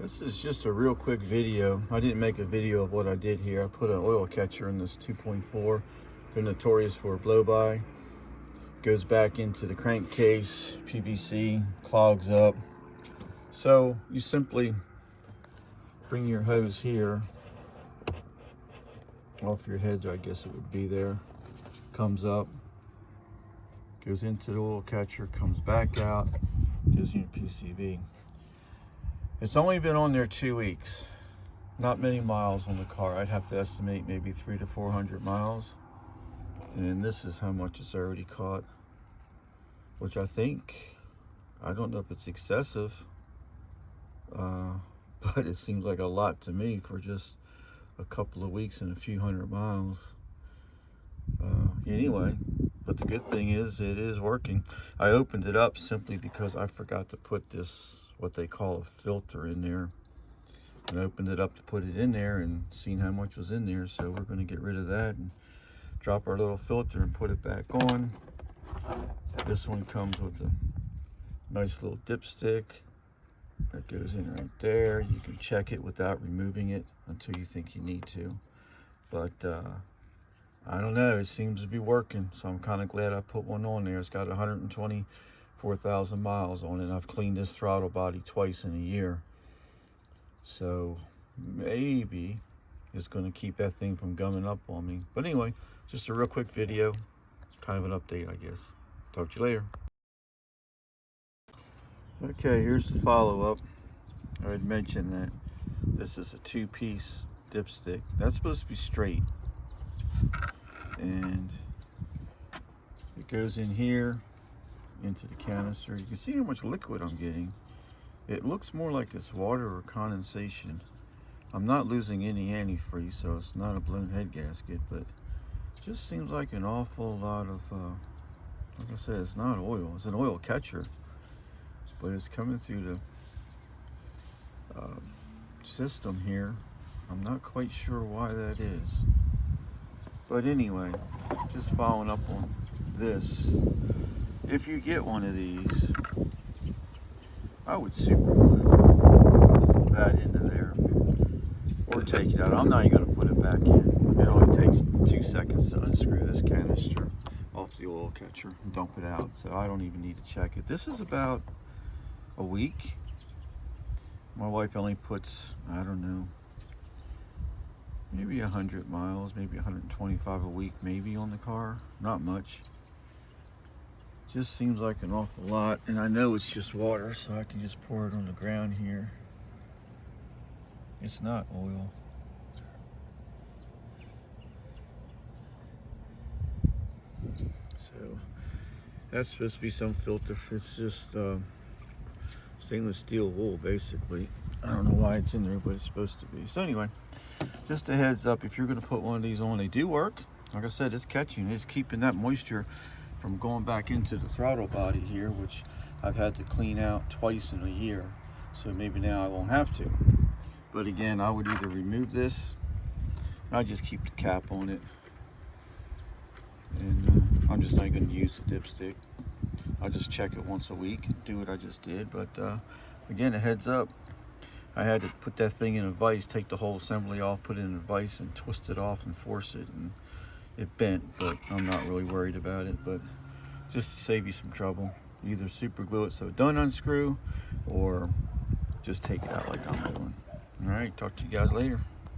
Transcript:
This is just a real quick video. I didn't make a video of what I did here. I put an oil catcher in this 2.4. They're notorious for blow-by. Goes back into the crankcase, PVC, clogs up. So you simply bring your hose here off your head, I guess it would be there. Comes up, goes into the oil catcher, comes back out, gives you a PCV. It's only been on there 2 weeks. Not many miles on the car. I'd have to estimate maybe 300 to 400 miles. And this is how much it's already caught, which I don't know if it's excessive, but it seems like a lot to me for just a couple of weeks and a few hundred miles. Anyway, but the good thing is it is working. I opened it up simply because I forgot to put this, what they call a filter, in there. And I opened it up to put it in there and seen how much was in there. So we're going to get rid of that and drop our little filter and put it back on. This one comes with a nice little dipstick that goes in right there. You can check it without removing it until you think you need to. But I don't know, it seems to be working. So I'm kind of glad I put one on there. It's got 124,000 miles on it. I've cleaned this throttle body twice in a year. So maybe it's going to keep that thing from gumming up on me. But anyway, just a real quick video, kind of an update, I guess. Talk to you later. Okay, here's the follow-up. I had mentioned that this is a 2-piece dipstick. That's supposed to be straight. And it goes in here into the canister. You can see how much liquid I'm getting. It looks more like it's water or condensation. I'm not losing any antifreeze, so it's not a blown head gasket, but it just seems like an awful lot of, like I said, it's not oil. It's an oil catcher, but it's coming through the system here. I'm not quite sure why that is. But anyway, just following up on this. If you get one of these, I would super glue that into there or take it out. I'm not even going to put it back in. It only takes 2 seconds to unscrew this canister off the oil catcher and dump it out. So I don't even need to check it. This is about a week. My wife only puts, I don't know, maybe 100 miles, maybe 125 a week, maybe, on the car. Not much. Just seems like an awful lot. And I know it's just water, so I can just pour it on the ground here. It's not oil. So that's supposed to be some filter. It's just stainless steel wool, basically. I don't know why it's in there, but it's supposed to be. So anyway, just a heads up, if you're going to put one of these on, they do work. Like I said, it's catching. It's keeping that moisture from going back into the throttle body here, which I've had to clean out twice in a year. So maybe now I won't have to. But again, I would either remove this, I just keep the cap on it. And I'm just not going to use the dipstick. I'll just check it once a week, do what I just did. But again, a heads up. I had to put that thing in a vise, take the whole assembly off, put it in a vise and twist it off and force it, and it bent, but I'm not really worried about it. But just to save you some trouble, either super glue it so it don't unscrew, or just take it out like I'm doing. All right, talk to you guys later.